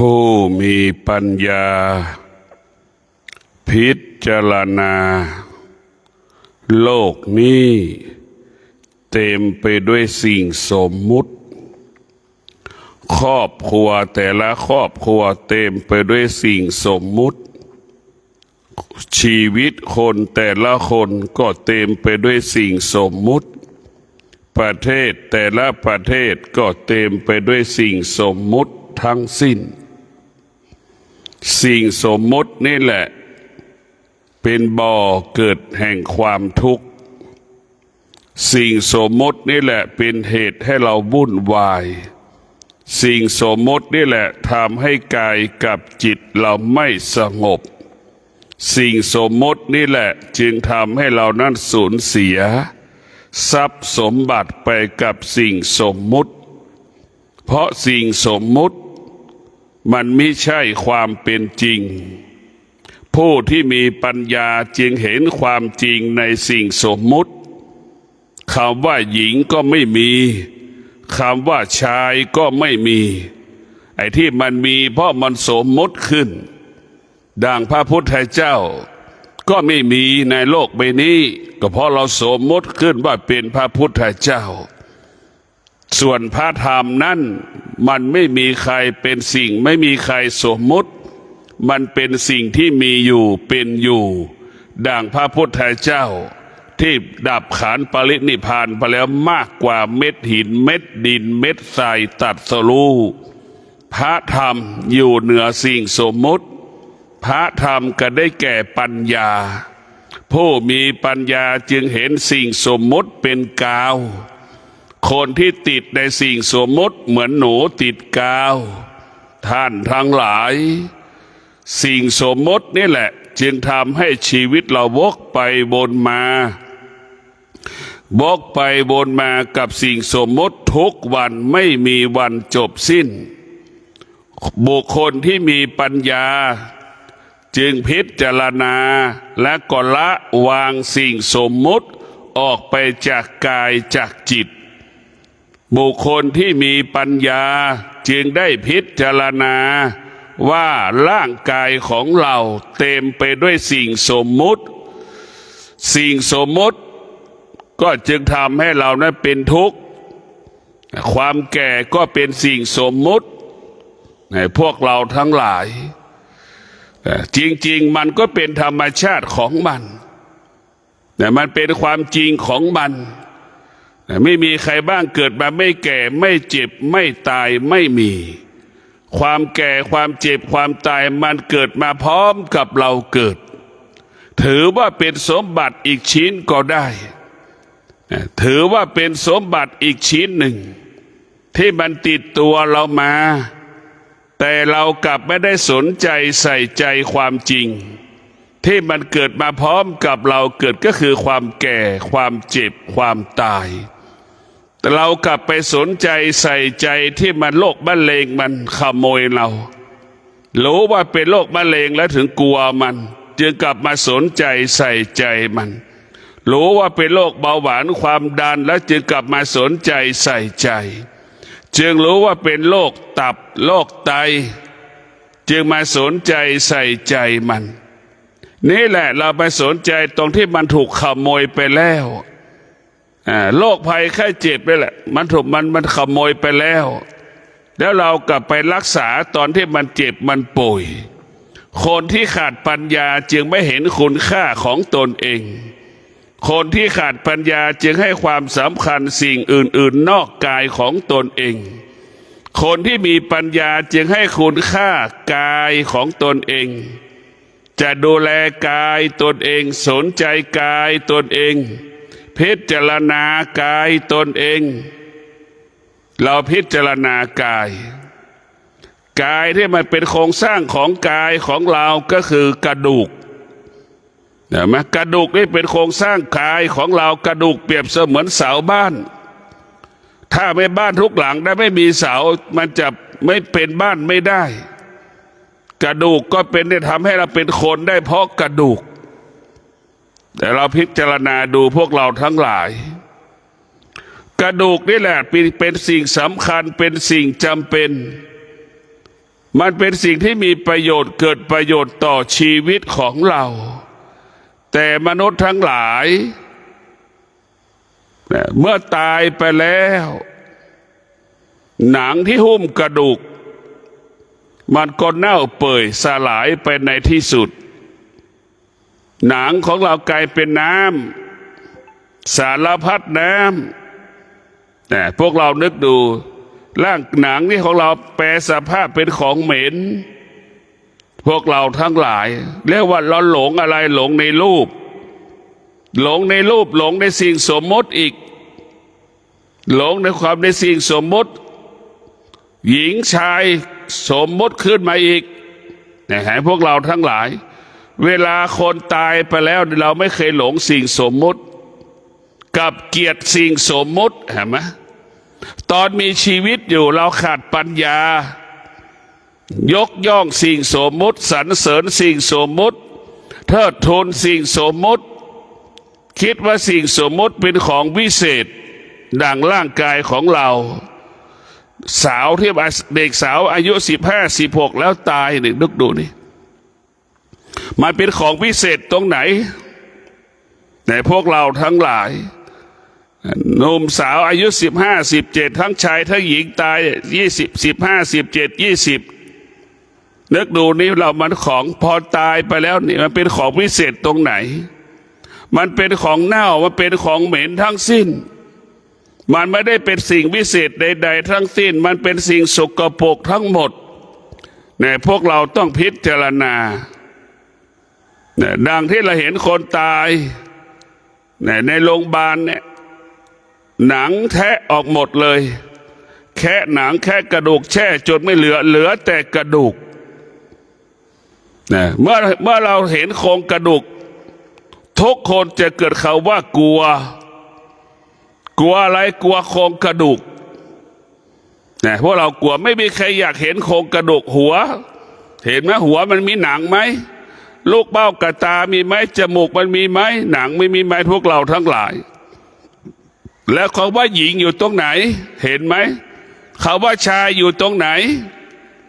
ผู้มีปัญญาพิจารณาโลกนี้เต็มไปด้วยสิ่งสมมุติครอบครัวแต่ละครอบครัวเต็มไปด้วยสิ่งสมมุติชีวิตคนแต่ละคนก็เต็มไปด้วยสิ่งสมมุติประเทศแต่ละประเทศก็เต็มไปด้วยสิ่งสมมุติทั้งสิ้นสิ่งสมมุตินี่แหละเป็นบ่อเกิดแห่งความทุกข์สิ่งสมมุตินี่แหละเป็นเหตุให้เราวุ่นวายสิ่งสมมุตินี่แหละทำให้กายกับจิตเราไม่สงบสิ่งสมมุตินี่แหละจึงทำให้เรานั้นสูญเสียทรัพย์สมบัติไปกับสิ่งสมมุติเพราะสิ่งสมมุติมันไม่ใช่ความเป็นจริงผู้ที่มีปัญญาจึงเห็นความจริงในสิ่งสมมุติคำว่าหญิงก็ไม่มีคำว่าชายก็ไม่มีไอ้ที่มันมีเพราะมันสมมุติขึ้นดังพระพุทธเจ้าก็ไม่มีในโลกใบนี้ก็เพราะเราสมมุติขึ้นว่าเป็นพระพุทธเจ้าส่วนพระธรรมนั้นมันไม่มีใครเป็นสิ่งไม่มีใครสมมุติมันเป็นสิ่งที่มีอยู่เป็นอยู่ดังพระพุทธเจ้าที่ดับขันธ์ปรินิพพานไปแล้วมากกว่าเม็ดหินเม็ดดินเม็ดทรายตัดสรู้พระธรรมอยู่เหนือสิ่งสมมุติพระธรรมก็ได้แก่ปัญญาผู้มีปัญญาจึงเห็นสิ่งสมมุติเป็นกาวคนที่ติดในสิ่งสมมุติเหมือนหนูติดกาวท่านทั้งหลายสิ่งสมมุตินี่แหละจึงทำให้ชีวิตเราวกไปวนมาวกไปวนมากับสิ่งสมมุติทุกวันไม่มีวันจบสิ้นบุคคลที่มีปัญญาจึงพิจารณาและก็ละวางสิ่งสมมุติออกไปจากกายจากจิตบุคคลที่มีปัญญาจึงได้พิจารณาว่าร่างกายของเราเต็มไปด้วยสิ่งสมมุติสิ่งสมมุติก็จึงทำให้เรานั้นเป็นทุกข์ความแก่ก็เป็นสิ่งสมมุติในพวกเราทั้งหลายจริงๆมันก็เป็นธรรมชาติของมันแต่มันเป็นความจริงของมันไม่มีใครบ้างเกิดมาไม่แก่ไม่เจ็บไม่ตายไม่มีความแก่ความเจ็บความตายมันเกิดมาพร้อมกับเราเกิดถือว่าเป็นสมบัติอีกชิ้นก็ได้ถือว่าเป็นสมบัติอีกชิ้นหนึ่งที่มันติดตัวเรามาแต่เรากลับไม่ได้สนใจใส่ใจความจริงที่มันเกิดมาพร้อมกับเราเกิดก็คือความแก่ความเจ็บความตายแต่เรากลับไปสนใจใส่ใจที่มันโรคมะเร็งมันขโมยเรารู้ว่าเป็นโรคมะเร็งแล้วถึงกลัวมันจึงกลับมาสนใจใส่ใจมันรู้ว่าเป็นโรคเบาหวานความดันแล้วจึงกลับมาสนใจใส่ใจจึงรู้ว่าเป็นโรคตับโรคไตจึงมาสนใจใส่ใจมันนี่แหละเราไปสนใจตรงที่มันถูกขโมยไปแล้วโรคภัยไข้เจ็บนี่แหละมันถูกมันขโมยไปแล้วแล้วเรากลับไปรักษาตอนที่มันเจ็บมันป่วยคนที่ขาดปัญญาจึงไม่เห็นคุณค่าของตนเองคนที่ขาดปัญญาจึงให้ความสำคัญสิ่งอื่นๆนอกกายของตนเองคนที่มีปัญญาจึงให้คุณค่ากายของตนเองจะดูแลกายตนเองสนใจกายตนเองพิจารณากายตนเองเราพิจารณากายที่มันเป็นโครงสร้างของกายของเราก็คือกระดูกเห็นไหมกระดูกนี่เป็นโครงสร้างกายของเรากระดูกเปรียบเสมือนเสาบ้านถ้าไม่บ้านทุกหลังได้ไม่มีเสามันจะไม่เป็นบ้านไม่ได้กระดูกก็เป็นได้ทำให้เราเป็นคนได้เพราะกระดูกแต่เราพิจารณาดูพวกเราทั้งหลายกระดูกนี่แหละเป็นสิ่งสำคัญเป็นสิ่งจำเป็น มันเป็นสิ่งที่มีประโยชน์เกิดประโยชน์ต่อชีวิตของเราแต่มนุษย์ทั้งหลายเมื่อตายไปแล้วหนังที่หุ้มกระดูกมันก็เน่าเปื่อยสลายไปในที่สุดหนังของเรากลายเป็นน้ำสารพัดน้ำแต่พวกเรานึกดูร่างหนังนี่ของเราแปรสภาพเป็นของเหม็นพวกเราทั้งหลายเรียกว่าเราหลงอะไรหลงในรูปหลงในรูปหลงในสิ่งสมมติอีกหลงในความในสิ่งสมมติหญิงชายสมมติขึ้นมาอีกนะฮะพวกเราทั้งหลายเวลาคนตายไปแล้วเราไม่เคยหลงสิ่งสมมติกับเกียรติสิ่งสมมติเห็นไหมตอนมีชีวิตอยู่เราขาดปัญญายกย่องสิ่งสมมติสรรเสริญสิ่งสมมติเทิดทูนสิ่งสมมติคิดว่าสิ่งสมมติเป็นของวิเศษดังร่างกายของเราสาวที่เด็กสาวอายุ15-16แล้วตายนี่นึกดูนี่มันเป็นของวิเศษตรงไหนแต่พวกเราทั้งหลายหนุ่มสาวอายุ15-17ทั้งชายทั้งหญิงตาย15-17-20นึกดูนี่เรามันของพอตายไปแล้วนี่มันเป็นของวิเศษตรงไหนมันเป็นของเน่ามันเป็นของเหม็นทั้งสิ้นมันไม่ได้เป็นสิ่งวิเศษใดๆทั้งสิ้นมันเป็นสิ่งสกปรกทั้งหมดเนี่ยพวกเราต้องพิจารณาเนี่ยดังที่เราเห็นคนตายเนี่ยในโรงพยาบาลเนี่ยหนังแทะออกหมดเลยแค่หนังแค่กระดูกแช่จนไม่เหลือแต่กระดูกเนี่ยเมื่อเราเห็นโครงกระดูกทุกคนจะเกิดคำว่ากลัวอะไรกลัวโครงกระดูกเนี่ยพวกเรากลัวไม่มีใครอยากเห็นโครงกระดูกหัวเห็นไหมหัวมันมีหนังไหมลูกเบ้ากระตามีไหมจมูกมันมีไหมหนังไม่มีไหมพวกเราทั้งหลายแล้วคำว่าหญิงอยู่ตรงไหนเห็นไหมคำว่าชายอยู่ตรงไหน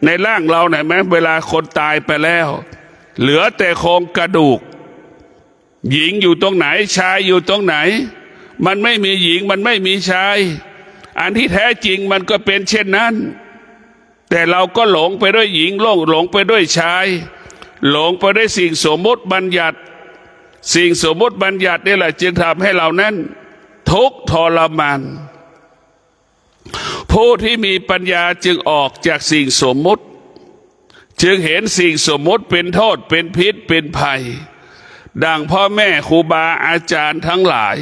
ในร่างเราไหนไหมเวลาคนตายไปแล้วเหลือแต่โครงกระดูกหญิงอยู่ตรงไหนชายอยู่ตรงไหนมันไม่มีหญิงมันไม่มีชายอันที่แท้จริงมันก็เป็นเช่นนั้นแต่เราก็หลงไปด้วยหญิงหลงไปด้วยชายหลงไปด้วยสิ่งสมมติบัญญัติสิ่งสมมติบัญญัตินี่แหละจึงทำให้เรานั้นทุกข์ทรมานผู้ที่มีปัญญาจึงออกจากสิ่งสมมติจึงเห็นสิ่งสมมติเป็นโทษเป็นพิษเป็นภัยดังพ่อแม่ครูบาอาจารย์ทั้งหลาย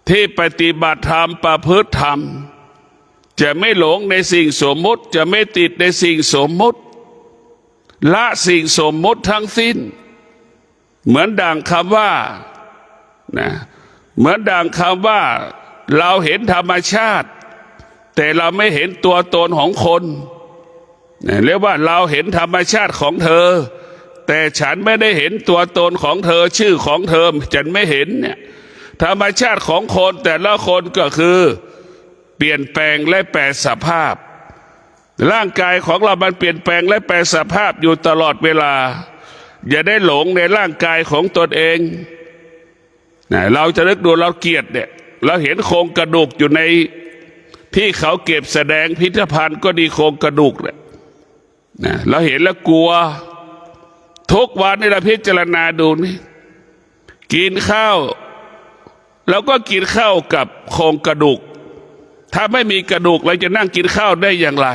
ที่ปฏิบัติธรรมประพฤติธรรมจะไม่หลงในสิ่งสมมติจะไม่ติดในสิ่งสมมติละสิ่งสมมติทั้งสิ้นเหมือนดังคำว่านะเหมือนดังคำว่าเราเห็นธรรมชาติแต่เราไม่เห็นตัวตนของคนเรียกว่าเราเห็นธรรมชาติของเธอแต่ฉันไม่ได้เห็นตัวตนของเธอชื่อของเธอฉันไม่เห็นเนี่ยธรรมชาติของคนแต่ละคนก็คือเปลี่ยนแปลงและแปรสภาพร่างกายของเรามันเปลี่ยนแปลงและแปรสภาพอยู่ตลอดเวลาอย่าได้หลงในร่างกายของตนเองเราจะนึกดูเราเกลียดเนี่ยเราเห็นโครงกระดูกอยู่ในที่เขาเก็บแสดงพิพิธภัณฑ์ก็ดีโครงกระดูกเนี่ยเราเห็นแล้วกลัวทุกวันนี่เราพิจารณาดูนี่กินข้าวเราก็กินข้าวกับโครงกระดูกถ้าไม่มีกระดูกเราจะนั่งกินข้าวได้อย่างไร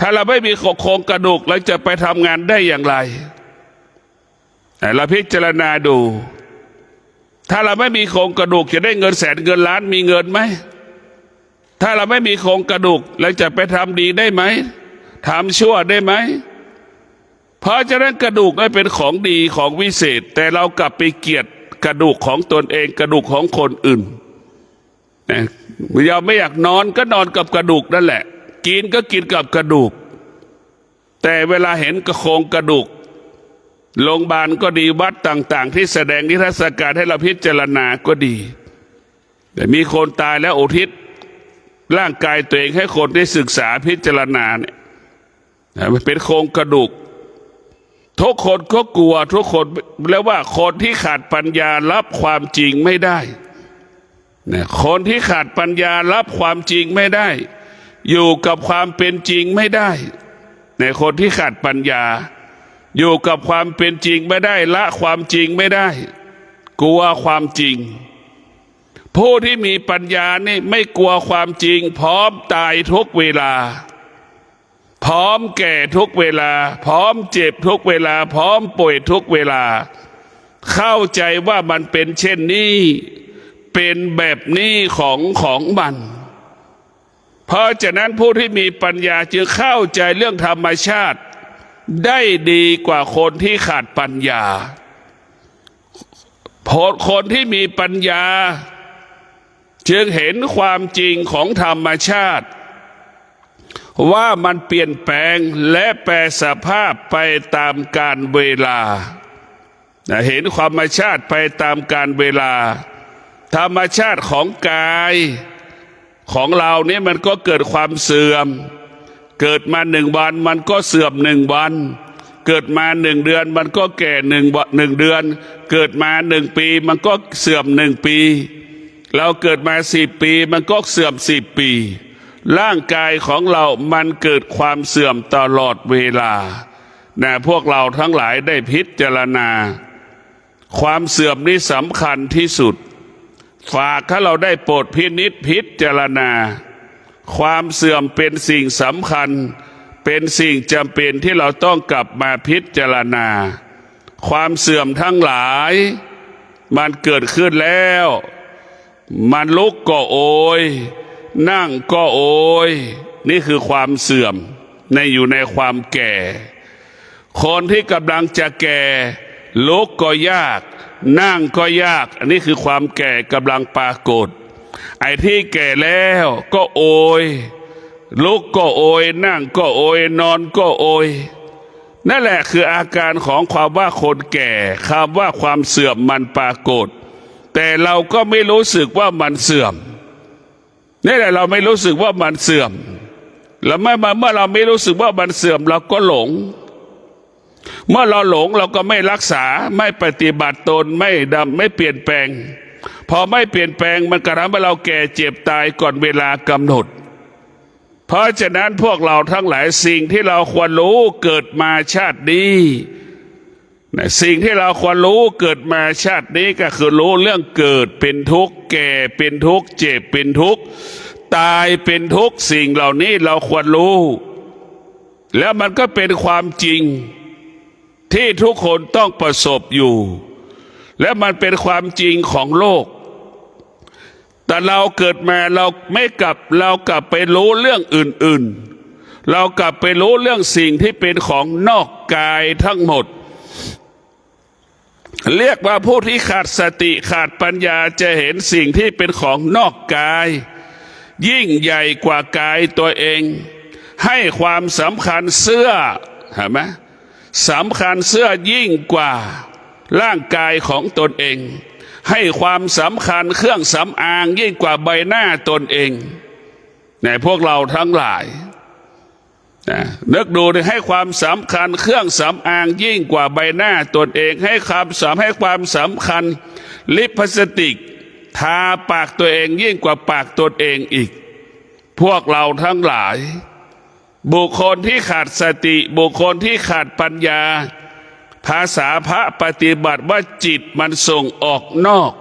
ถ้าเราไม่มีโครงกระดูกเราจะไปทำงานได้อย่างไรเราพิจารณาดูถ้าเราไม่มีโครงกระดูกจะได้เงินแสนเงินล้านมีเงินไหมถ้าเราไม่มีโครงกระดูกเราจะไปทำดีได้ไหมทำชั่วได้ไหมเพราะฉะนั้นกระดูกไม่เป็นของดีของวิเศษแต่เรากลับไปเกลียดกระดูกของตนเองกระดูกของคนอื่นเราไม่อยากนอนก็นอนกับกระดูกนั่นแหละกินก็กินกับกระดูกแต่เวลาเห็นกระโครงกระดูกโรงพยาบาลก็ดีวัดต่างๆที่แสดงนิทรรศการให้เราพิจารณาก็ดีแต่มีคนตายแล้วอุทิศร่างกายตัวเองให้คนได้ศึกษาพิจารณาเนี่ย มันเป็นโครงกระดูกทุกคนก็กลัวทุกคนแล้วว่าคนที่ขาดปัญญารับความจริงไม่ได้เนี่ยคนที่ขาดปัญญารับความจริงไม่ได้อยู่กับความเป็นจริงไม่ได้ในคนที่ขาดปัญญาอยู่กับความเป็นจริงไม่ได้ละความจริงไม่ได้กลัวความจริงผู้ที่มีปัญญานี่ไม่กลัวความจริงพร้อมตายทุกเวลาพร้อมแก่ทุกเวลาพร้อมเจ็บทุกเวลาพร้อมป่วยทุกเวลาเข้าใจว่ามันเป็นเช่นนี้เป็นแบบนี้ของมันเพราะฉะนั้นผู้ที่มีปัญญาจึงเข้าใจเรื่องธรรมชาติได้ดีกว่าคนที่ขาดปัญญาคนที่มีปัญญาจึงเห็นความจริงของธรรมชาติว่ามันเปลี่ยนแปลงและแปรสภาพไปตามกาลเวลาเห็นธรรมชาติไปตามกาลเวลาธรรมชาติของกายของเราเนี่ยมันก็เกิดความเสื่อมเกิดมา1 วันมันก็เสื่อม1 วันเกิดมา1 เดือนมันก็แก่1 เดือนเกิดมา1 ปีมันก็เสื่อม1 ปีเราเกิดมา10 ปีมันก็เสื่อม10 ปีร่างกายของเรามันเกิดความเสื่อมตลอดเวลาพวกเราทั้งหลายได้พิจารณาความเสื่อมนี้สำคัญที่สุดฝากให้เราได้โปรดพินิจพิจารณาความเสื่อมเป็นสิ่งสำคัญเป็นสิ่งจำเป็นที่เราต้องกลับมาพิจารณาความเสื่อมทั้งหลายมันเกิดขึ้นแล้วมันลุกก็โอยนั่งก็โอยนี่คือความเสื่อมอยู่ในความแก่คนที่กำลังจะแก่ลุกก็ยากนั่งก็ยากอันนี้คือความแก่กำลังปรากฏไอ้ที่แก่แล้วก็โอยลุกก็โอยนั่งก็โอยนอนก็โอยนั่นแหละคืออาการของความว่าคนแก่คำว่าความเสื่อมมันปรากฏแต่เราก็ไม่รู้สึกว่ามันเสื่อมนี่แหละเราไม่รู้สึกว่ามันเสื่อมแล้วเมื่อเราไม่รู้สึกว่ามันเสื่อมเราก็หลงเมื่อเราหลงเราก็ไม่รักษาไม่ปฏิบัติตนไม่เปลี่ยนแปลงพอไม่เปลี่ยนแปลงมันก็ทำให้เราแก่เจ็บตายก่อนเวลากำหนดเพราะฉะนั้นพวกเราทั้งหลายสิ่งที่เราควรรู้เกิดมาชาตินี้สิ่งที่เราควรรู้เกิดมาชาตินี้ก็คือรู้เรื่องเกิดเป็นทุกข์แก่เป็นทุกข์เจ็บเป็นทุกข์ตายเป็นทุกข์สิ่งเหล่านี้เราควรรู้แล้วมันก็เป็นความจริงที่ทุกคนต้องประสบอยู่และมันเป็นความจริงของโลกแต่เราเกิดมาเรากลับไปรู้เรื่องอื่นๆเรากลับไปรู้เรื่องสิ่งที่เป็นของนอกกายทั้งหมดเรียกว่าผู้ที่ขาดสติขาดปัญญาจะเห็นสิ่งที่เป็นของนอกกายยิ่งใหญ่กว่ากายตัวเองให้ความสำคัญเสื้อเห็นไหมสำคัญเสื้อยิ่งกว่าร่างกายของตนเองให้ความสำคัญเครื่องสำอางยิ่งกว่าใบหน้าตนเองพวกเราทั้งหลายนึกดูให้ความสำคัญเครื่องสำอางยิ่งกว่าใบหน้าตนเองให้ความสำคัญลิปสติกทาปากตัวเองยิ่งกว่าปากตนเองอีกพวกเราทั้งหลายบุคคลที่ขาดสติบุคคลที่ขาดปัญญาภาษาพระปฏิบัติว่าจิตมันส่งออกนอก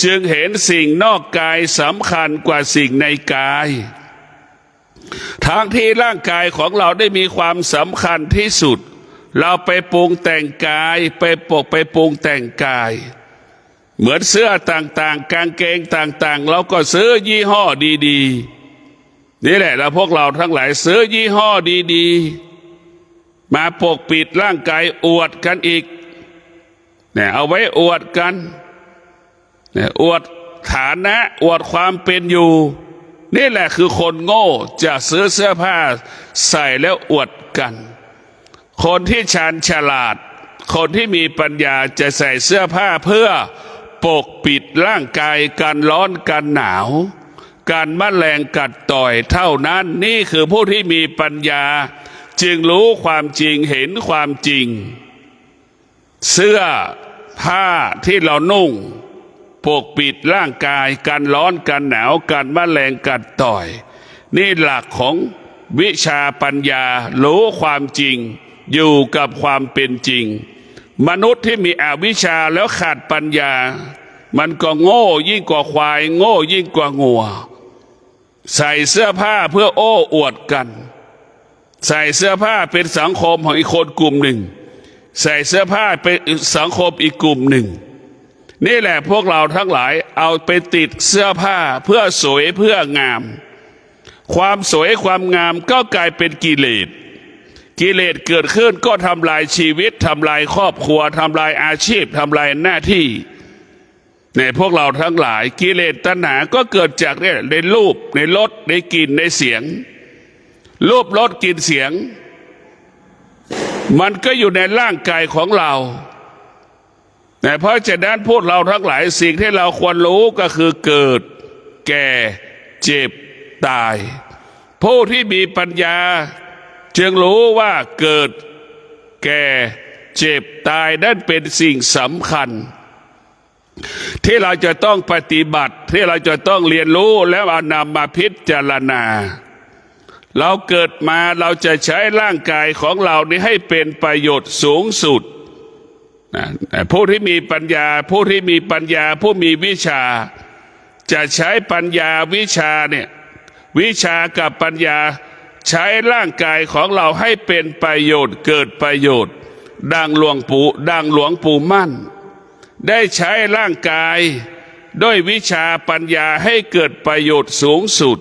จึงเห็นสิ่งนอกกายสำคัญกว่าสิ่งในกายทั้งที่ร่างกายของเราได้มีความสำคัญที่สุดเราไปปรุงแต่งกายไปปรุงแต่งกายเหมือนเสื้อต่างๆกางเกงต่างๆเราก็ซื้อยี่ห้อดีๆนี่แหละแล้วพวกเราทั้งหลายซื้อยี่ห้อดีๆมาปกปิดร่างกายอวดกันอีกเอาไว้อวดกันอวดฐานะอวดความเป็นอยู่นี่แหละคือคนโง่จะซื้อเสื้อผ้าใส่แล้วอวดกันคนที่ชาญฉลาดคนที่มีปัญญาจะใส่เสื้อผ้าเพื่อปกปิดร่างกายกันร้อนกันหนาวกันแมลงกัดต่อยเท่านั้นนี่คือผู้ที่มีปัญญา จึงรู้ความจริงเห็นความจริงเสื้อผ้าที่เรานุ่งปกปิดร่างกายกันร้อนกันหนาวกันแมลงกัดต่อยนี่หลักของวิชาปัญญารู้ความจริงอยู่กับความเป็นจริงมนุษย์ที่มีอวิชชาแล้วขาดปัญญามันก็โง่ยิ่งกว่าควายโง่ยิ่งกว่างัวใส่เสื้อผ้าเพื่อโอ้อวดกันใส่เสื้อผ้าเป็นสังคมของอีกคนกลุ่มหนึ่งใส่เสื้อผ้าเป็นสังคมอีกกลุ่มหนึ่งนี่แหละพวกเราทั้งหลายเอาไปติดเสื้อผ้าเพื่อสวยเพื่องามความสวยความงามก็กลายเป็นกิเลสกิเลสเกิดขึ้นก็ทำลายชีวิตทำลายครอบครัวทำลายอาชีพทำลายหน้าที่ในพวกเราทั้งหลายกิเลสตัณหาก็เกิดจากเนี่ยในรูปในรสในกลิ่นในเสียงรูปรสกลิ่นเสียงมันก็อยู่ในร่างกายของเราแต่เพราะฉะนั้นพวกเราทั้งหลายสิ่งที่เราควรรู้ก็คือเกิดแก่เจ็บตายผู้ที่มีปัญญาจึงรู้ว่าเกิดแก่เจ็บตายนั่นเป็นสิ่งสำคัญที่เราจะต้องปฏิบัติที่เราจะต้องเรียนรู้แล้วเอานำมาพิจารณาเราเกิดมาเราจะใช้ร่างกายของเรานี้ให้เป็นประโยชน์สูงสุดผู้ที่มีปัญญาผู้ที่มีปัญญาผู้มีวิชาจะใช้ปัญญาวิชาเนี่ยวิชากับปัญญาใช้ร่างกายของเราให้เป็นประโยชน์เกิดประโยชน์ดังหลวงปู่มั่นได้ใช้ร่างกายด้วยวิชาปัญญาให้เกิดประโยชน์สูงสุด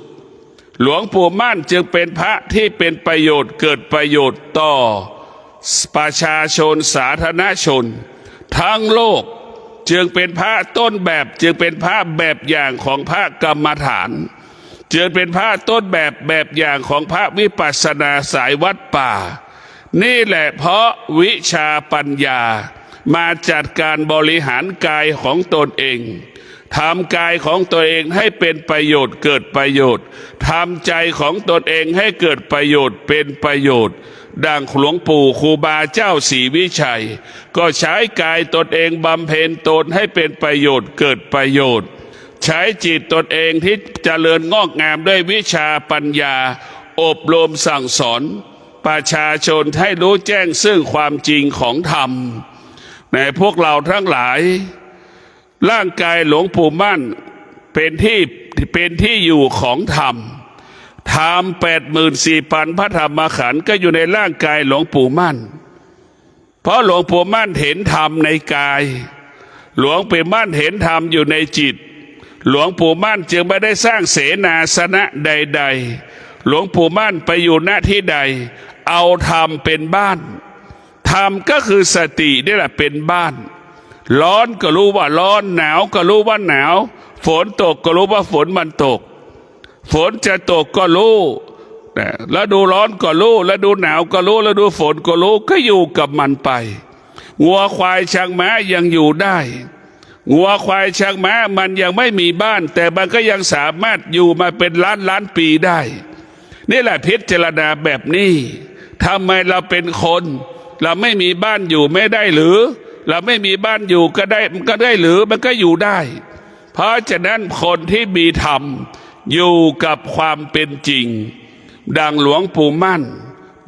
หลวงปู่มั่นจึงเป็นพระที่เป็นประโยชน์เกิดประโยชน์ต่อประชาชนสาธารณชนทั้งโลกจึงเป็นพระต้นแบบจึงเป็นพระแบบอย่างของพระกรรมฐานจึงเป็นพระต้นแบบอย่างของพระวิปัสสนาสายวัดป่านี่แหละเพราะวิชาปัญญามาจัดการบริหารกายของตนเองทำกายของตัวเองให้เป็นประโยชน์เกิดประโยชน์ทำใจของตนเองให้เกิดประโยชน์เป็นประโยชน์ดังหลวงปู่ครูบาเจ้าศรีวิชัยก็ใช้กายตนเองบำเพ็ญตนให้เป็นประโยชน์เกิดประโยชน์ใช้จิตตนเองที่เจริญงอกงามด้วยวิชาปัญญาอบรมสั่งสอนประชาชนให้รู้แจ้งซึ่งความจริงของธรรมในพวกเราทั้งหลายร่างกายหลวงปู่มั่นเป็นที่อยู่ของธรรมธรรม84,000พระธรรมขันธ์ก็อยู่ในร่างกายหลวงปู่มั่นเพราะหลวงปู่มั่นเห็นธรรมในกายหลวงปู่มั่นเห็นธรรมอยู่ในจิตหลวงปู่มั่นจึงไม่ได้สร้างเสนาสนะใดๆหลวงปู่มั่นไปอยู่หน้าที่ใดเอาธรรมเป็นบ้านธรรมก็คือสตินี่แหละเป็นบ้านร้อนก็รู้ว่าร้อนหนาวก็รู้ว่าหนาวฝนตกก็รู้ว่าฝนมันตกฝนจะตกก็รู้แล้วดูร้อนก็รู้แล้วดูหนาวก็รู้แล้วดูฝนก็รู้ก็อยู่กับมันไปงัวควายช้างม้ายังอยู่ได้งัวควายช้างม้ามันยังไม่มีบ้านแต่มันก็ยังสามารถอยู่มาเป็นล้านปีได้นี่แหละพิจารณาแบบนี้ทำไมเราเป็นคนเราไม่มีบ้านอยู่ไม่ได้หรือเราไม่มีบ้านอยู่ก็ได้หรือมันก็อยู่ได้เพราะฉะนั้นคนที่มีธรรมอยู่กับความเป็นจริงดังหลวงปู่มั่น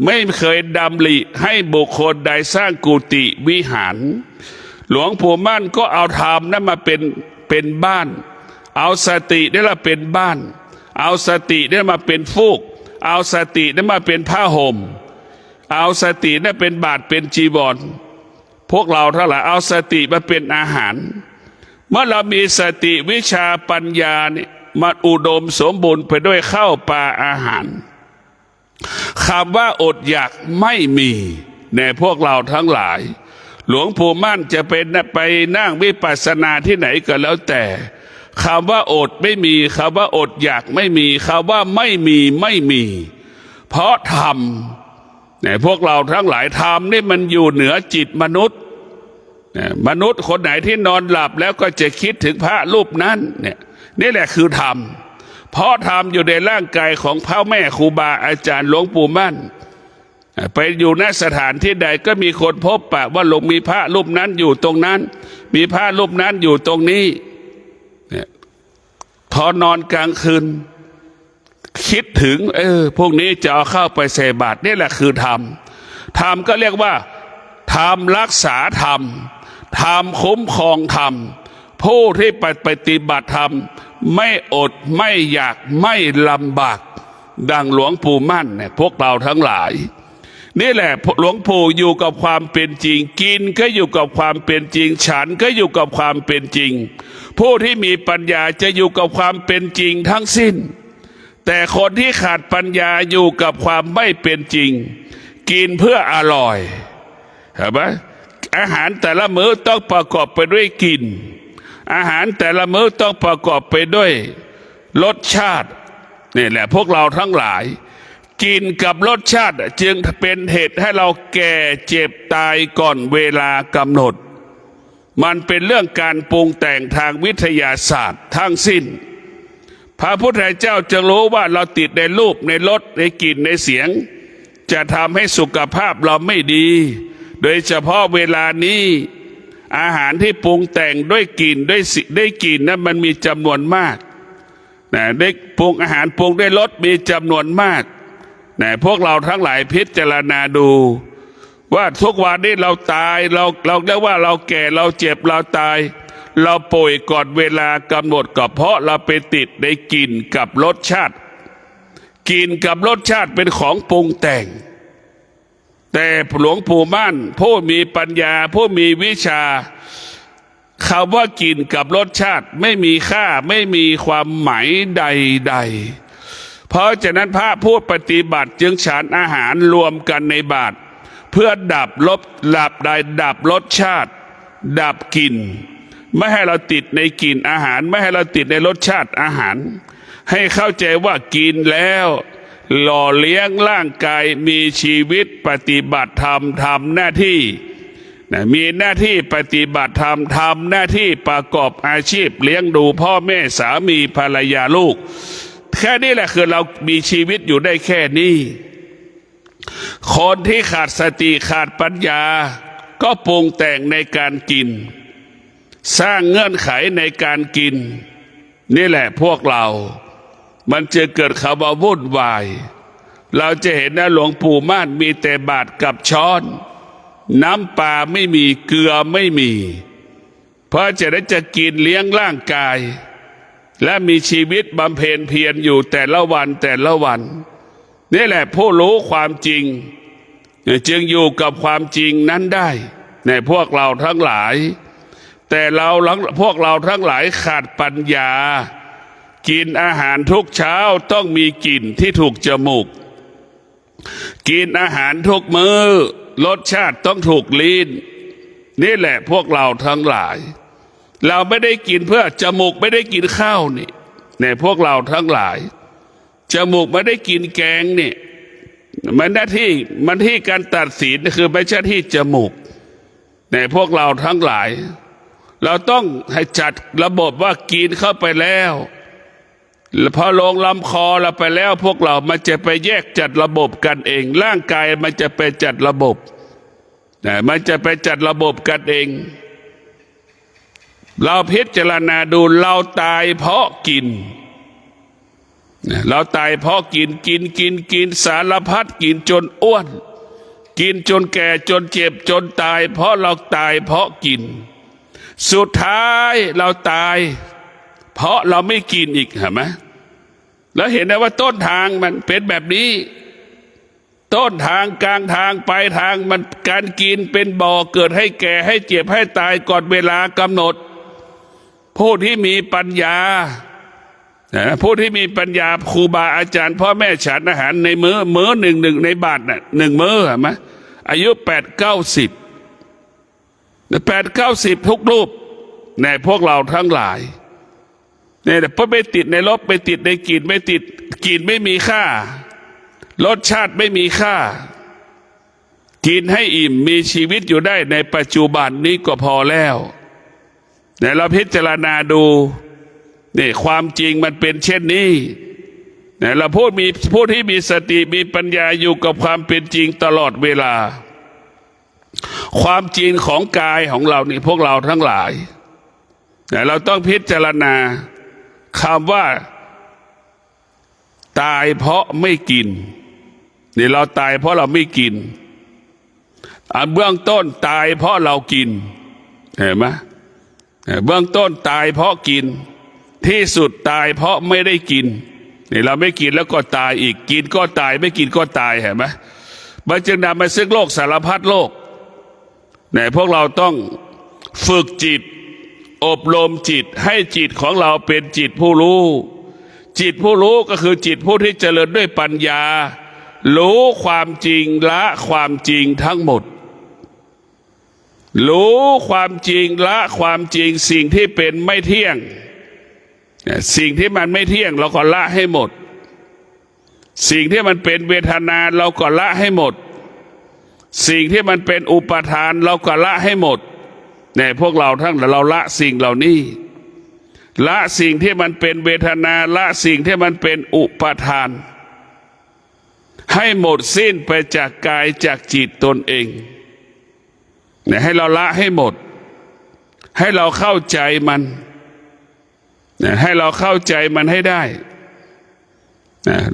ไม่เคยดำริให้บุคคลใดสร้างกุฏิวิหารหลวงปู่มั่นก็เอาธรรมนั้นมาเป็นบ้านเอาสตินี่ละเป็นบ้านเอาสตินี่มาเป็นฟูกเอาสตินี่มาเป็นผ้าห่มเอาสตินี่เป็นบาตรเป็นจีวรพวกเราทั้งหลายเอาสติมาเป็นอาหารเมื่อเรามีสติวิชาปัญญาเนี่ยมันอุดมสมบูรณ์ไปด้วยข้าวปลาอาหารคำว่าอดอยากไม่มีในพวกเราทั้งหลายหลวงปู่มั่นจะเป็นไปนั่งวิปัสสนาที่ไหนก็แล้วแต่คำว่าอดไม่มีคำว่าอดอยากไม่มีคำว่าไม่มีเพราะธรรมเนี่ยพวกเราทั้งหลายธรรมนี่มันอยู่เหนือจิตมนุษย์มนุษย์คนไหนที่นอนหลับแล้วก็จะคิดถึงพระรูปนั้นเนี่ยนี่แหละคือธรรมเพราะธรรมอยู่ในร่างกายของพ่อแม่ครูบาอาจารย์หลวงปู่มั่น ไปอยู่ณสถานที่ใดก็มีคนพบปะว่าหลวงมีพระรูปนั้นอยู่ตรงนั้นมีพระรูปนั้นอยู่ตรงนี้เนี่ยพอนอนกลางคืนคิดถึงพวกนี้จะเอาเข้าไปใส่บาตรนี่แหละคือธรรมธรรมก็เรียกว่าธรรมรักษาธรรมธรรมคุ้มครองธรรมผู้ที่ปฏิบัติธรรมไม่อดไม่อยากไม่ลำบากดังหลวงปู่มั่นเนี่ยพวกเราทั้งหลายนี่แหละหลวงปู่อยู่กับความเป็นจริงกินก็อยู่กับความเป็นจริงฉันก็อยู่กับความเป็นจริงผู้ที่มีปัญญาจะอยู่กับความเป็นจริงทั้งสิ้นแต่คนที่ขาดปัญญาอยู่กับความไม่เป็นจริงกินเพื่ออร่อยเห็นไหมอาหารแต่ละมื้อต้องประกอบไปด้วยกลิ่นอาหารแต่ละมื้อต้องประกอบไปด้วยรสชาตินี่แหละพวกเราทั้งหลายกินกับรสชาติจึงเป็นเหตุให้เราแก่เจ็บตายก่อนเวลากำหนดมันเป็นเรื่องการปรุงแต่งทางวิทยาศาสตร์ทั้งสิ้นพระพุทธเจ้าจะรู้ว่าเราติดในรูปในรสในกลิ่นในเสียงจะทำให้สุขภาพเราไม่ดีโดยเฉพาะเวลานี้อาหารที่ปรุงแต่งด้วยกลิ่นด้วยกลิ่นนั้นมันมีจำนวนมากนะได้ปรุงอาหารปรุงด้วยรสมีจำนวนมากนะพวกเราทั้งหลายพิจารณาดูว่าทุกวันนี้เราตายเราเรียกว่าเราแก่เราเจ็บเราตายเราป่วยก่อนเวลากำหนดก็เพราะเราไปติดในกลิ่นกับรสชาติกลิ่นกับรสชาติเป็นของปรุงแต่งแต่หลวงปู่มั่นผู้มีปัญญาผู้มีวิชาคำว่ากลิ่นกับรสชาติไม่มีค่าไม่มีความหมายใดๆเพราะฉะนั้นพระผู้ปฏิบัติจึงฉันอาหารรวมกันในบาตรเพื่อดับรสชาติดับกลิ่นไม่ให้เราติดในกลิ่นอาหารไม่ให้เราติดในรสชาติอาหารให้เข้าใจว่ากินแล้วหล่อเลี้ยงร่างกายมีชีวิตปฏิบัติธรรมทำหน้าที่มีหน้าที่ปฏิบัติธรรมทำหน้าที่ประกอบอาชีพเลี้ยงดูพ่อแม่สามีภรรยาลูกแค่นี้แหละคือเรามีชีวิตอยู่ได้แค่นี้คนที่ขาดสติขาดปัญญาก็ปรุงแต่งในการกินสร้างเงื่อนไขในการกินนี่แหละพวกเรามันจะเกิดคำว่าวุ่นวายเราจะเห็นนะหลวงปู่ม่านมีแต่บาตรกับช้อนน้ำปลาไม่มีเกลือไม่มีเพราะจะได้จะกินเลี้ยงร่างกายและมีชีวิตบำเพ็ญเพียรอยู่แต่ละวันนี่แหละผู้รู้ความจริงจึงอยู่กับความจริงนั้นได้ในพวกเราทั้งหลายแต่พวกเราทั้งหลายขาดปัญญากินอาหารทุกเช้าต้องมีกลิ่นที่ถูกจมูกกินอาหารทุกมื้อรสชาติต้องถูกลิ้นนี่แหละพวกเราทั้งหลายเราไม่ได้กินเพื่อจมูกไม่ได้กินข้าวนี่เนี่ยพวกเราทั้งหลายจมูกไม่ได้กินแกงนี่มันที่การตัดสินคือไม่ใช่ที่จมูกเนี่ยพวกเราทั้งหลายเราต้องให้จัดระบบว่ากินเข้าไปแล้วพอลงลำคอเราไปแล้วพวกเรามันจะไปแยกจัดระบบกันเองร่างกายมันจะไปจัดระบบมันจะไปจัดระบบกันเองเราพิจารณาดูเราตายเพราะกินเราตายเพราะกินสารพัดกินจนอ้วนกินจนแก่จนเจ็บจนตายเพราะเราตายเพราะกินสุดท้ายเราตายเพราะเราไม่กินอีกเห็นไหมแล้วเห็นได้ว่าต้นทางมันเป็นแบบนี้ต้นทางกลางทางปลายทางมันการกินเป็นบ่อเกิดให้แก่ให้เจ็บให้ตายก่อนเวลากำหนดผู้ที่มีปัญญาผู้ที่มีปัญญาครูบาอาจารย์พ่อแม่ฉันอาหารในมื้อหนึ่งในบาทน่ะหนึ่งมื้อเห็นไหมอายุ8-9-10ทุกรูปในพวกเราทั้งหลายเนี่ยเพราะไม่ติดในรสไม่ติดในกลิ่นไม่ติดกลิ่นไม่มีค่ารสชาติไม่มีค่ากินให้อิ่มมีชีวิตอยู่ได้ในปัจจุบันนี้ก็พอแล้วเนี่ยเราพิจารณาดูนี่ความจริงมันเป็นเช่นนี้ เนี่ยเราพูดมีผู้ที่มีสติมีปัญญาอยู่กับความเป็นจริงตลอดเวลาความจริงของกายของเรานี่พวกเราทั้งหลายเนี่ยเราต้องพิจารณาคำว่าตายเพราะไม่กินนี่เราตายเพราะเราไม่กินอันเบื้องต้นตายเพราะเรากินเห็นไหมเบื้องต้นตายเพราะกินที่สุดตายเพราะไม่ได้กินนี่เราไม่กินแล้วก็ตายอีกกินก็ตายไม่กินก็ตายเห็นไหมมันจึงนำมาซึ่งโลกสารพัดโลกเนี่ยพวกเราต้องฝึกจิตอบรมจิตให้จิตของเราเป็นจิตผู้รู้จิตผู้รู้ก็คือจิตผู้ที่เจริญด้วยปัญญารู้ความจริงละความจริงทั้งหมดรู้ความจริงละความจริงสิ่งที่เป็นไม่เที่ยงสิ่งที่มันไม่เที่ยงเราก็ละให้หมดสิ่งที่มันเป็นเวทนาเราก็ละให้หมดสิ่งที่มันเป็นอุปทานเราก็ละให้หมดเนี่ยพวกเราทั้งเราละสิ่งเหล่านี้ละสิ่งที่มันเป็นเวทนาละสิ่งที่มันเป็นอุปทานให้หมดสิ้นไปจากกายจากจิตตนเองเนี่ยให้เราละให้หมดให้เราเข้าใจมันเนี่ยให้เราเข้าใจมันให้ได้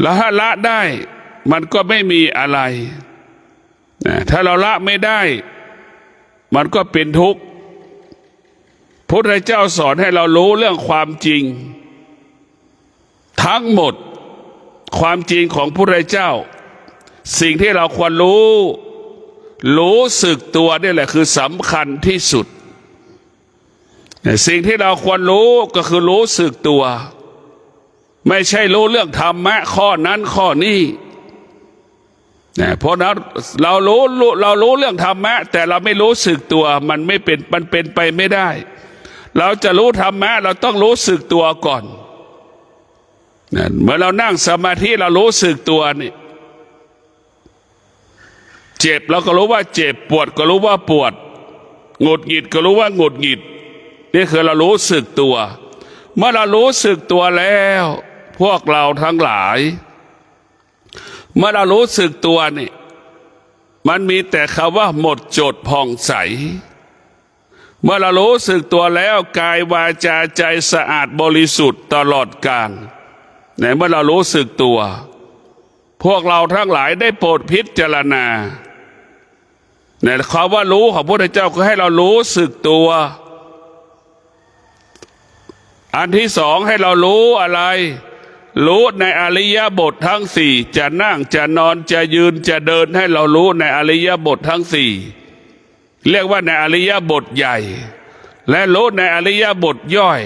แล้วถ้าละได้มันก็ไม่มีอะไรถ้าเราละไม่ได้มันก็เป็นทุกข์พระพุทธเจ้าสอนให้เรารู้เรื่องความจริงทั้งหมดความจริงของพระพุทธเจ้าสิ่งที่เราควรรู้สึกตัวนี่แหละคือสำคัญที่สุดสิ่งที่เราควรรู้ก็คือรู้สึกตัวไม่ใช่รู้เรื่องธรรมะข้อนั้นข้อนี้เพราะนั้นเรารู้เรื่องธรรมะแต่เราไม่รู้สึกตัวมันเป็นไปไม่ได้เราจะรู้ธรรมะเราต้องรู้สึกตัวก่อนเมื่อเรานั่งสมาธิเรารู้สึกตัวนี่เจ็บเราก็รู้ว่าเจ็บปวดก็รู้ว่าปวดหงุดหงิดก็รู้ว่าหงุดหงิดนี่คือเรารู้สึกตัวเมื่อเรารู้สึกตัวแล้วพวกเราทั้งหลายเมื่อเรารู้สึกตัวนี่มันมีแต่คำว่าหมดจดผ่องใสเมื่อเรารู้สึกตัวแล้วกายวาจาใจสะอาดบริสุทธิ์ตลอดกาลในเมื่อเรารู้สึกตัวพวกเราทั้งหลายได้โปรดพิจารณาในคำว่ารู้ของพระพุทธเจ้าก็ให้เรารู้สึกตัวอันที่สองให้เรารู้อะไรรู้ในอริยบททั้งสี่จะนั่งจะนอนจะยืนจะเดินให้เรารู้ในอริยบททั้งสี่เรียกว่าในอริยบทใหญ่และรู้ในอริยบทย่อย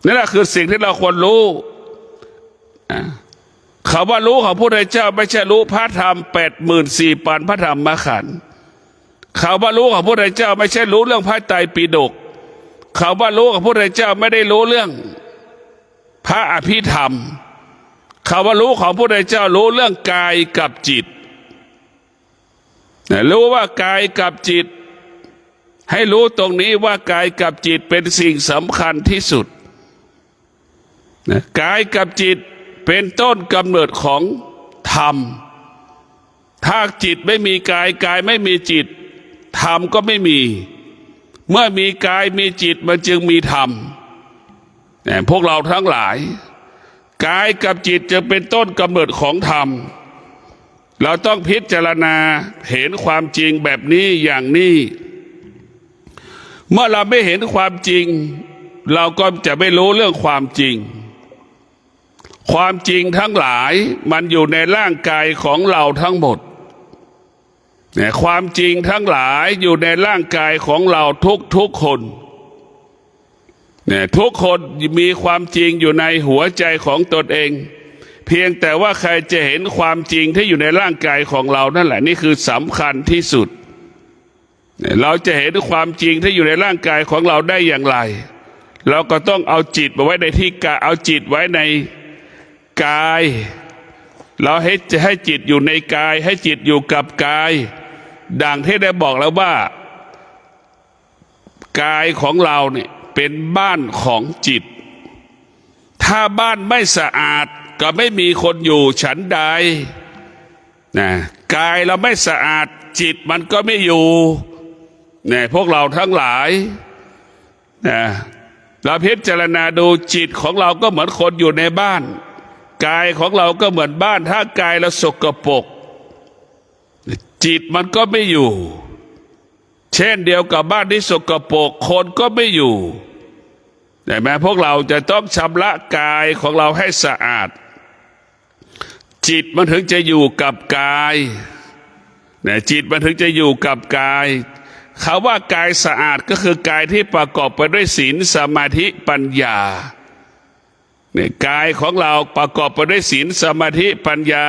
นี่แหละคือสิ่งที่เราควรรู้คำว่ารู้ของพระพุทธเจ้าไม่ใช่รู้พระธรรม84,000พระธรรมขันธ์คำว่ารู้ของพระพุทธเจ้าไม่ใช่รู้เรื่องพระไตรปิฎกคำว่ารู้ของพระพุทธเจ้าไม่ได้รู้เรื่องพระอภิธรรมคำว่ารู้ของพระพุทธเจ้ารู้เรื่องกายกับจิตรู้ว่ากายกับจิตให้รู้ตรงนี้ว่ากายกับจิตเป็นสิ่งสำคัญที่สุดกายกับจิตเป็นต้นกำเนิดของธรรมถ้าจิตไม่มีกายกายไม่มีจิตธรรมก็ไม่มีเมื่อมีกายมีจิตมันจึงมีธรรมพวกเราทั้งหลายกายกับจิตจะเป็นต้นกำเนิดของธรรมเราต้องพิจารณาเห็นความจริงแบบนี้อย่างนี้เมื่อเราไม่เห็นความจริงเราก็จะไม่รู้เรื่องความจริงความจริงทั้งหลายมันอยู่ในร่างกายของเราทั้งหมดเนี่ยความจริงทั้งหลายอยู่ในร่างกายของเราทุกคนเนี่ยทุกคนมีความจริงอยู่ในหัวใจของตนเองเพียงแต่ว่าใครจะเห็นความจริงที่อยู่ในร่างกายของเรานั่นแหละนี่คือสำคัญที่สุดเราจะเห็นความจริงที่อยู่ในร่างกายของเราได้อย่างไรเราก็ต้องเอาจิตมาไว้ในที่กายเอาจิตไว้ในกายเราให้จิตอยู่ในกายให้จิตอยู่กับกายดังที่ได้บอกแล้วว่ากายของเราเนี่ยเป็นบ้านของจิตถ้าบ้านไม่สะอาด ก็ไม่มีคนอยู่ฉันใดนะกายเราไม่สะอาดจิตมันก็ไม่อยู่เนี่ยพวกเราทั้งหลายนะเราพิจารณาดูจิตของเราก็เหมือนคนอยู่ในบ้านกายของเราก็เหมือนบ้านถ้ากายเราสกปรกจิตมันก็ไม่อยู่เช่นเดียวกับบ้านที่สกปรกคนก็ไม่อยู่แต่แม้พวกเราจะต้องชำระกายของเราให้สะอาดจิตมันถึงจะอยู่กับกายเนี่ยจิตมันถึงจะอยู่กับกายคำว่ากายสะอาดก็คือกายที่ประกอบไปด้วยศีลสมาธิปัญญาเนี่ยกายของเราประกอบไปด้วยศีลสมาธิปัญญา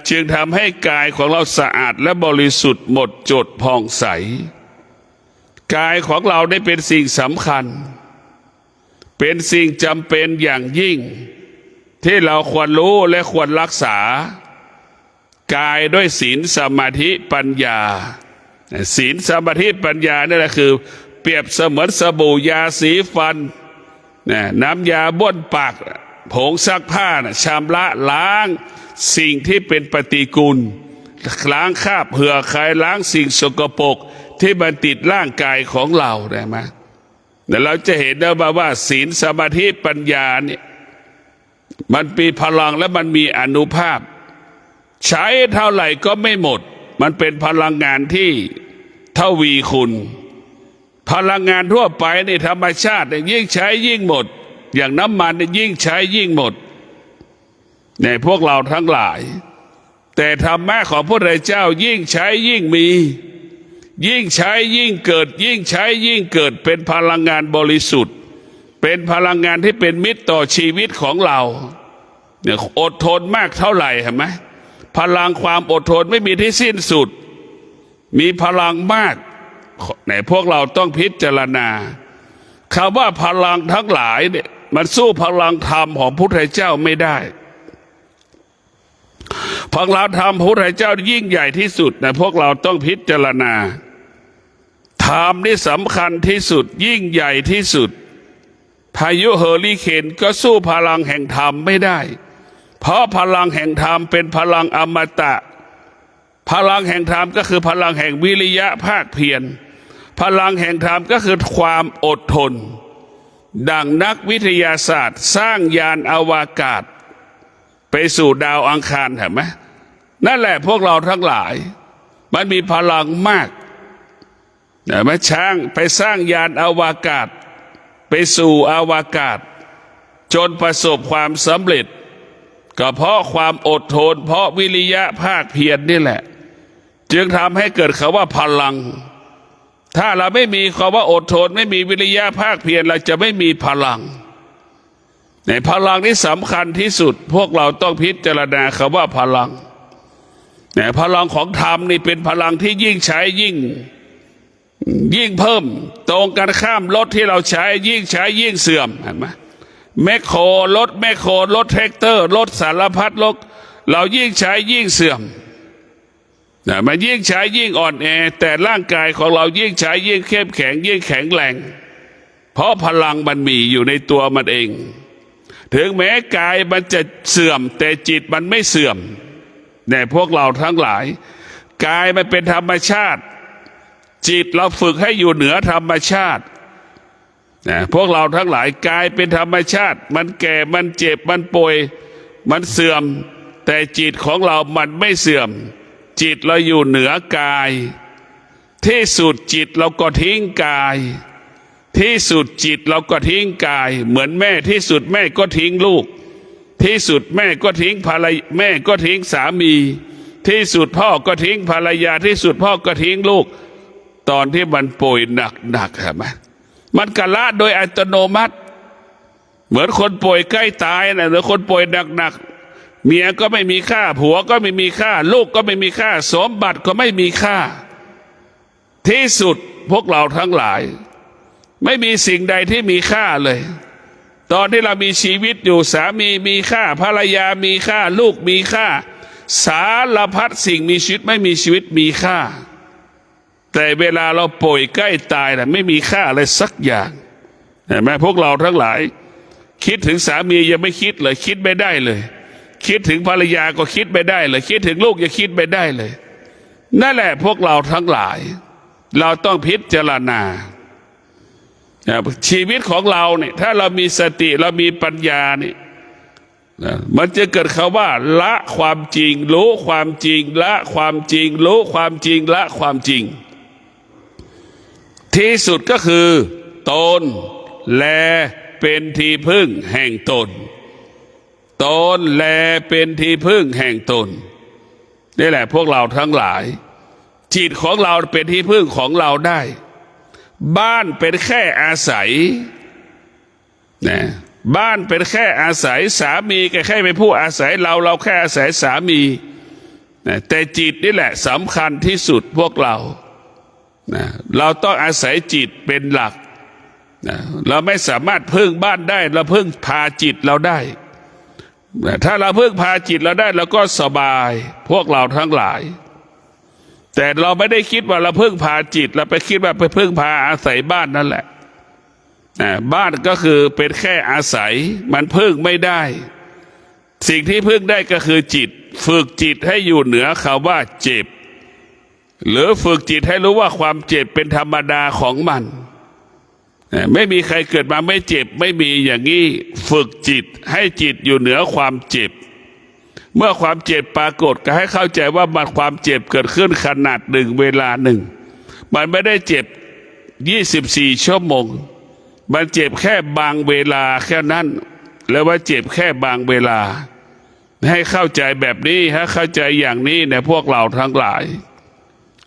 จึงทำให้กายของเราสะอาดและบริสุทธิ์หมดจดผ่องใสกายของเราได้เป็นสิ่งสำคัญเป็นสิ่งจำเป็นอย่างยิ่งที่เราควรรู้และควรรักษากายด้วยศีลสมาธิปัญญาศีลสมาธิปัญญานี่แหละคือเปรียบเสมือนสบู่ยาสีฟันน้ำยาบ้วนปากผงซักผ้าชำระล้างสิ่งที่เป็นปฏิกูลล้างคราบเหื่อใครล้างสิ่งสกปรกที่มันติดร่างกายของเราได้ไหมแต่เราจะเห็นได้ว่าศีลสมาธิปัญญาเนี่ยมันมีพลังและมันมีอานุภาพใช้เท่าไหร่ก็ไม่หมดมันเป็นพลังงานที่ทวีคุณพลังงานทั่วไปในธรรมชาติยิ่งใช้ยิ่งหมดอย่างน้ำมันยิ่งใช้ยิ่งหมดในพวกเราทั้งหลายแต่ธรรมะของพระพุทธเจ้ายิ่งใช้ยิ่งมียิ่งใช้ยิ่งเกิดยิ่งใช้ยิ่งเกิดเป็นพลังงานบริสุทธิ์เป็นพลังงานที่เป็นมิตรต่อชีวิตของเราเนี่ยอดทนมากเท่าไหร่เห็นไหมพลังความอดทนไม่มีที่สิ้นสุดมีพลังมากไหนพวกเราต้องพิจารณาคำว่าพลังทั้งหลายเนี่ยมันสู้พลังธรรมของพระพุทธเจ้าไม่ได้พลังธรรมพระพุทธเจ้ายิ่งใหญ่ที่สุดนะพวกเราต้องพิจารณาธรรมนี่สำคัญที่สุดยิ่งใหญ่ที่สุดพายุเฮอริเคนก็สู้พลังแห่งธรรมไม่ได้เพราะพลังแห่งธรรมเป็นพลังอมตะพลังแห่งธรรมก็คือพลังแห่งวิริยะภาคเพียรพลังแห่งธรรมก็คือความอดทนดังนักวิทยาศาสตร์สร้างยานอวกาศไปสู่ดาวอังคารเห็นไหมนั่นแหละพวกเราทั้งหลายมันมีพลังมากเห็นไหมช้างไปสร้างยานอวกาศไปสู่อวกาศจนประสบความสำเร็จก็เพราะความอดทนเพราะวิริยะภาคเพียรนี่แหละจึงทำให้เกิดคำว่าพลังถ้าเราไม่มีคำว่าอดทนไม่มีวิริยะภาคเพียรเราจะไม่มีพลังในพลังที่สำคัญที่สุดพวกเราต้องพิจารณาคำว่าพลังเนี่ยพลังของธรรมนี่เป็นพลังที่ยิ่งใช้ยิ่งเพิ่มตรงกันข้ามรถที่เราใช้ยิ่งใช้ยิ่งเสื่อมเห็นไหมแมคโครรถแท็กเตอร์รถสารพัดรถเรายิ่งใช้ยิ่งเสื่อมมันยิ่งใช้ยิ่งอ่อนแอแต่ร่างกายของเรายิ่งใช้ยิ่งเข้มแข็งยิ่งแข็งแรงเพราะพลังมันมีอยู่ในตัวมันเองถึงแม้กายมันจะเสื่อมแต่จิตมันไม่เสื่อมเนี่ยพวกเราทั้งหลายกายมันเป็นธรรมชาติจิตเราฝึกให้อยู่เหนือธรรมชาติพวกเราทั้งหลายกายเป็นธรรมชาติมันแก่มันเจ็บมันป่วยมันเสื่อมแต่จิตของเรามันไม่เสื่อมจิตเราอยู่เหนือกายที่สุดจิตเราก็ทิ้งกายที่สุดจิตเราก็ทิ้งกายเหมือนแม่ที่สุดแม่ก็ทิ้งลูกที่สุดแม่ก็ทิ้งภรรยาแม่ก็ทิ้งสามีที่สุดพ่อก็ทิ้งภรรยาที่สุดพ่อก็ทิ้งลูกตอนที่มันป่วยหนักใช่ไหมมันกะละโดยอัตโนมัติเหมือนคนป่วยใกล้ตายนะหรือคนป่วยหนักเมียก็ไม่มีค่าผัวก็ไม่มีค่าลูกก็ไม่มีค่าสมบัติก็ไม่มีค่าที่สุดพวกเราทั้งหลายไม่มีสิ่งใดที่มีค่าเลยตอนที่เรามีชีวิตอยู่สามีมีค่าภรรยามีค่าลูกมีค่าสารพัดสิ่งมีชีวิตไม่มีชีวิตมีค่าแต่เวลาเราป่วยใกล้ตายนะไม่มีค่าอะไรสักอย่างเห็นไหมพวกเราทั้งหลายคิดถึงสามียังไม่คิดเลยคิดไม่ได้เลย คิดถึงภรรยาก็คิดไม่ได้เลยคิดถึงลูกยังคิดไม่ได้เลยนั่นแหละพวกเราทั้งหลายเราต้องพิจารณาชีวิตของเราเนี่ยถ้าเรามีสติเรามีปัญญาเนี่ยมันจะเกิดคำว่าละความจริงรู้ความจริงละความจริงรู้ความจริงละความจริงที่สุดก็คือตนแลเป็นที่พึ่งแห่งตนตนแลเป็นที่พึ่งแห่งตนนี่แหละพวกเราทั้งหลายจิตของเราเป็นที่พึ่งของเราได้บ้านเป็นแค่อาศัยนะบ้านเป็นแค่อาศัยสามีก็แค่เป็นผู้อาศัยเราแค่อาศัยสามีนะแต่จิตนี่แหละสำคัญที่สุดพวกเรานะเราต้องอาศัยจิตเป็นหลักนะเราไม่สามารถพึ่งบ้านได้เราพึ่งพาจิตเราได้นะถ้าเราพึ่งพาจิตเราได้เราก็สบายพวกเราทั้งหลายแต่เราไม่ได้คิดว่าเราพึ่งพาจิตเราไปคิดว่าไปพึ่งพาอาศัยบ้านนั่นแหละบ้านก็คือเป็นแค่อาศัยมันพึ่งไม่ได้สิ่งที่พึ่งได้ก็คือจิตฝึกจิตให้อยู่เหนือคำว่าเจ็บหรือฝึกจิตให้รู้ว่าความเจ็บเป็นธรรมดาของมันไม่มีใครเกิดมาไม่เจ็บไม่มีอย่างนี้ฝึกจิตให้จิตอยู่เหนือความเจ็บเมื่อความเจ็บปรากฏก็ให้เข้าใจว่ามันความเจ็บเกิดขึ้นขนาดหนึ่งเวลาหนึ่งมันไม่ได้เจ็บ24 ชั่วโมงมันเจ็บแค่บางเวลาแค่นั้นแล้วว่าเจ็บแค่บางเวลาให้เข้าใจแบบนี้ให้เข้าใจอย่างนี้ในพวกเราทั้งหลาย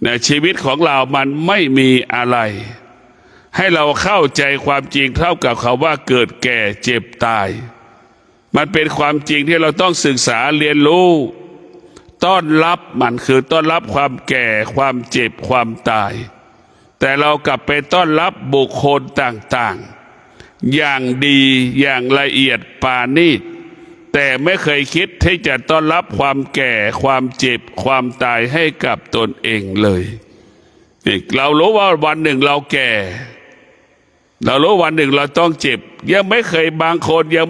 ในชีวิตของเรามันไม่มีอะไรให้เราเข้าใจความจริงเท่ากับคำว่าเกิดแก่เจ็บตายมันเป็นความจริงที่เราต้องศึกษาเรียนรู้ต้อนรับมันคือต้อนรับความแก่ความเจ็บความตายแต่เรากลับไปต้อนรับบุคคลต่างๆอย่างดีอย่างละเอียดปาณีตแต่ไม่เคยคิดที่จะต้อนรับความแก่ความเจ็บความตายให้กับตนเองเลยเรารู้ว่าวันหนึ่งเราแก่เรารู้วันหนึ่งเราต้องเจ็บยังไม่เคยบางคนยัง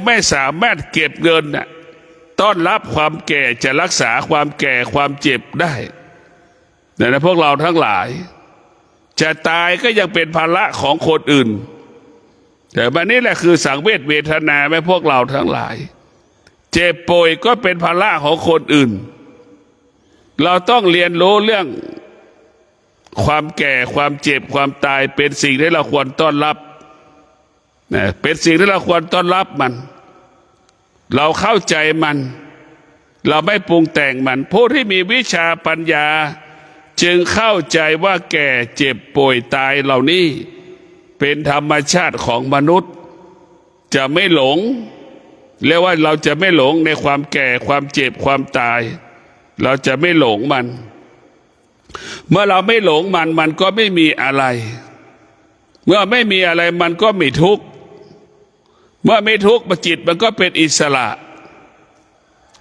ไม่สามารถเก็บเงินต้อนรับความแก่จะรักษาความแก่ความเจ็บได้แต่พวกเราทั้งหลายจะตายก็ยังเป็นภาระของคนอื่นแต่บัดนี้แหละคือสังเวชเวทนาแม่พวกเราทั้งหลายเจ็บป่วยก็เป็นภาระของคนอื่นเราต้องเรียนรู้เรื่องความแก่ความเจ็บความตายเป็นสิ่งที่เราควรต้อนรับเป็นสิ่งที่เราควรต้อนรับมันเราเข้าใจมันเราไม่ปรุงแต่งมันผู้ที่มีวิชาปัญญาจึงเข้าใจว่าแก่เจ็บป่วยตายเหล่านี้เป็นธรรมชาติของมนุษย์จะไม่หลงเรียกว่าเราจะไม่หลงในความแก่ความเจ็บความตายเราจะไม่หลงมันเมื่อเราไม่หลงมันก็ไม่มีอะไรเมื่อไม่มีอะไรมันก็ไม่ทุกข์เมื่อไม่ทุกข์จิตมันก็เป็นอิสระ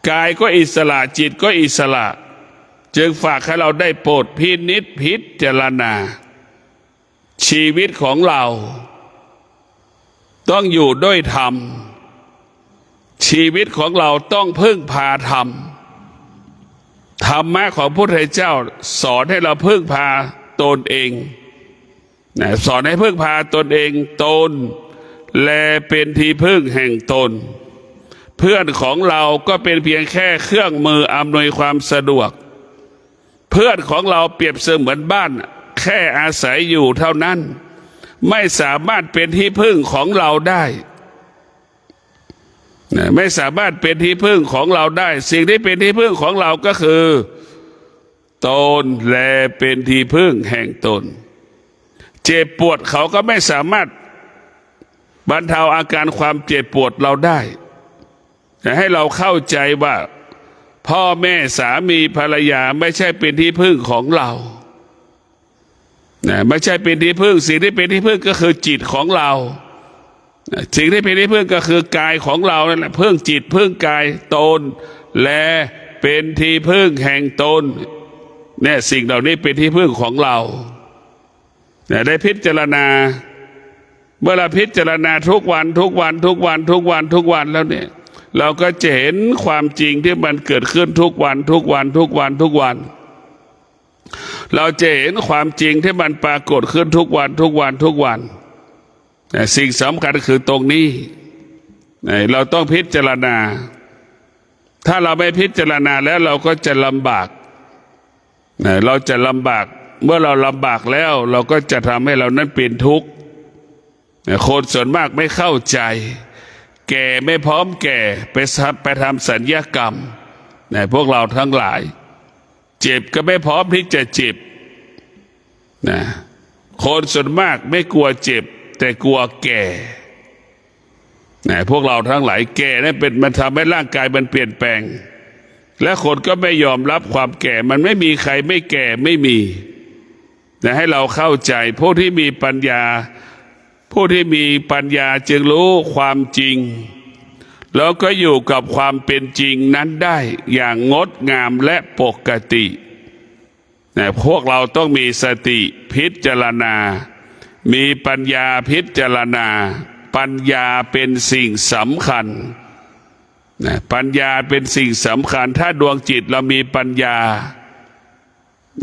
กายก็อิสระจิตก็อิสระจึงฝากให้เราได้โปรดพินิจพิจารณาชีวิตของเราต้องอยู่ด้วยธรรมชีวิตของเราต้องพึ่งพาธรรมธรรมะของพระพุทธเจ้าสอนให้เราพึ่งพาตนเองสอนให้พึ่งพาตนเองตนแลเป็นที่พึ่งแห่งตนเพื่อนของเราก็เป็นเพียงแค่เครื่องมืออำนวยความสะดวกเพื่อนของเราเปรียบเสมือนบ้านแค่อาศัยอยู่เท่านั้นไม่สามารถเป็นที่พึ่งของเราได้ไม่สามารถเป็นที่พึ่งของเราได้สิ่งที่เป็นที่พึ่งของเราก็คือตนแลเป็นที่พึ่งแห่งตนเจ็บปวดเขาก็ไม่สามารถบรรเทาอาการความเจ็บปวดเราได้ให้เราเข้าใจว่าพ่อแม่สามีภรรยาไม่ใช่เป็นที่พึ่งของเราไม่ใช่เป็นที่พึ่งสิ่งที่เป็นที่พึ่งก็คือจิตของเราสิ่งที่เป็นที่พึ่งก็คือกายของเรานั่นแหละพึ่งจิตพึ่งกายตนและเป็นที่พึ่งแห่งตนเนี่ยสิ่งเหล่านี้เป็นที่พึ่งของเราได้พิจารณาเมื่อเราพิจารณาทุกวันแล้วเนี่ย เราก็จะเห็นความจริงที่มันเกิดขึ้นทุกวันทุกวันทุกวันทุกวันเราจะเห็นความจริงที่มันปรากฏขึ้นทุกวันทุกวันทุกวันแต่สิ่งสำคัญคือตรงนี้เราต้องพิจารณาถ้าเราไม่พิจารณาแล้วเราก็จะลำบากเราจะลำบากเมื่อเราลำบากแล้วเราก็จะทำให้เรานั้นเป็นทุกข์คนส่วนมากไม่เข้าใจแก่ไม่พร้อมแก่ไปทำสัญญกรรมพวกเราทั้งหลายเจ็บก็ไม่พร้อมที่จะเจ็บคนส่วนมากไม่กลัวเจ็บแต่กลัวแก่พวกเราทั้งหลายแก่นั่นเป็นมันทำให้ร่างกายมันเปลี่ยนแปลงและคนก็ไม่ยอมรับความแก่มันไม่มีใครไม่แก่ไม่มีแต่ให้เราเข้าใจผู้ที่มีปัญญาจึงรู้ความจริงแล้วก็อยู่กับความเป็นจริงนั้นได้อย่างงดงามและปกติพวกเราต้องมีสติพิจารณามีปัญญาพิจารณาปัญญาเป็นสิ่งสำคัญปัญญาเป็นสิ่งสำคัญถ้าดวงจิตเรามีปัญญา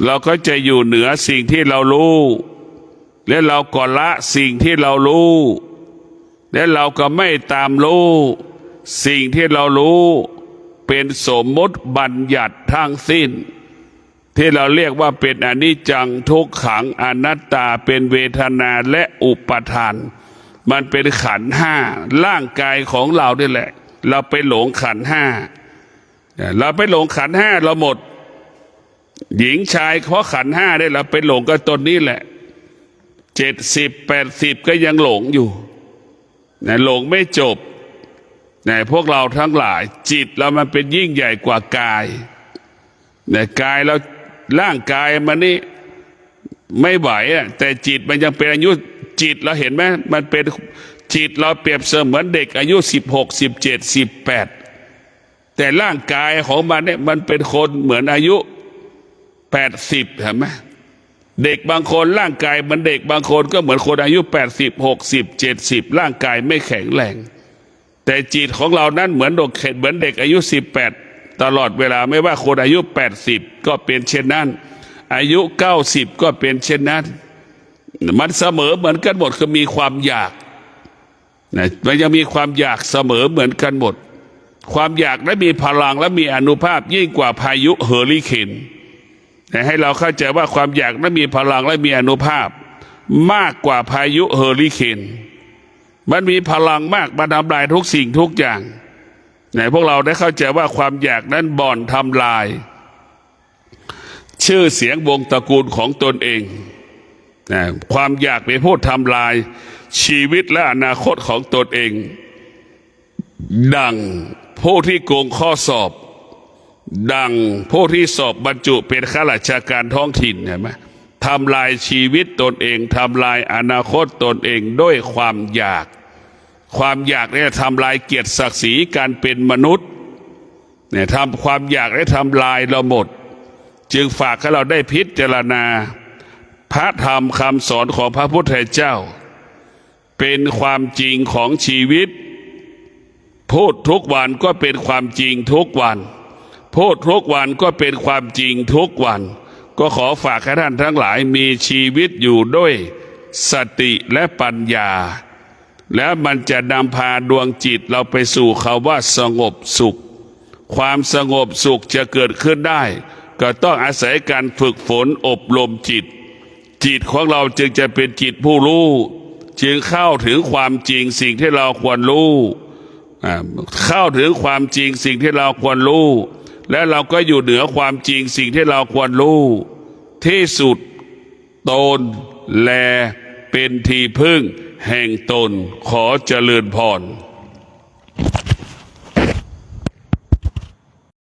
เราก็จะอยู่เหนือสิ่งที่เรารู้และเราก็ละสิ่งที่เรารู้และเราก็ไม่ตามรู้สิ่งที่เรารู้เป็นสมมติบัญญัติทั้งสิ้นที่เราเรียกว่าเป็นอนิจจังทุกขังอนัตตาเป็นเวทนาและอุปาทานมันเป็นขันธ์ห้าร่างกายของเรานี่แหละเราไปหลงขันธ์ห้าเราไปหลงขันธ์ห้าเราหมดหญิงชายเพราะขันธ์ห้าได้เราไปหลงกับตนนี้แหละ70-80ก็ยังหลงอยู่หลงไม่จบพวกเราทั้งหลายจิตเรามันเป็นยิ่งใหญ่กว่ากายกายเราร่างกายมันนี่ไม่ไหวแต่จิตมันยังเป็นอายุจิตเราเห็นไหมมันเป็นจิตเราเปรียบเสมือนเด็กอายุ16 17 18แต่ร่างกายของมันเนี่ยมันเป็นคนเหมือนอายุ80เห็นไหมเด็กบางคนร่างกายมันเด็กบางคนก็เหมือนคนอายุ80 60 70ร่างกายไม่แข็งแรงแต่จิตของเรานั้นเหมือนเด็กอายุ18ตลอดเวลาไม่ว่าคนอายุ80ก็เป็นเช่นนั้นอายุ90ก็เป็นเช่นนั้นมันเสมอเหมือนกันหมดคือมีความอยากมันยังมีความอยากเสมอเหมือนกันหมดความอยากและมีพลังและมีอานุภาพยิ่งกว่าพายุเฮอริเคนแต่ให้เราเข้าใจว่าความอยากและมีพลังและมีอานุภาพมากกว่าพายุเฮอริเคนมันมีพลังมากมาทำลายทุกสิ่งทุกอย่างพวกเราได้เข้าใจว่าความอยากนั้นบ่อนทำลายชื่อเสียงวงตระกูลของตนเองความอยากเป็นผู้ทำลายชีวิตและอนาคตของตนเองดังผู้ที่โกงข้อสอบดังผู้ที่สอบบรรจุเป็นข้าราชการท้องถิ่นเห็นไหมทำลายชีวิตตนเองทำลายอนาคตตนเองด้วยความอยากเนี่ยทำลายเกียรติศักดิ์ศรีการเป็นมนุษย์ทำความอยากและทำลายเราหมดจึงฝากให้เราได้พิจารณาพระธรรมคำสอนของพระพุทธเจ้าเป็นความจริงของชีวิตพูดทุกวันก็เป็นความจริงทุกวันพูดทุกวันก็เป็นความจริงทุกวันก็ขอฝากให้ท่านทั้งหลายมีชีวิตอยู่ด้วยสติและปัญญาแล้วมันจะนำพาดวงจิตเราไปสู่คำว่าสงบสุขความสงบสุขจะเกิดขึ้นได้ก็ต้องอาศัยการฝึกฝนอบรมจิตของเราจึงจะเป็นจิตผู้รู้จึงเข้าถึงความจริงสิ่งที่เราควรรู้เข้าถึงความจริงสิ่งที่เราควรรู้และเราก็อยู่เหนือความจริงสิ่งที่เราควรรู้ที่สุดตนแลเป็นที่พึ่งแห่งตนขอเจริญพร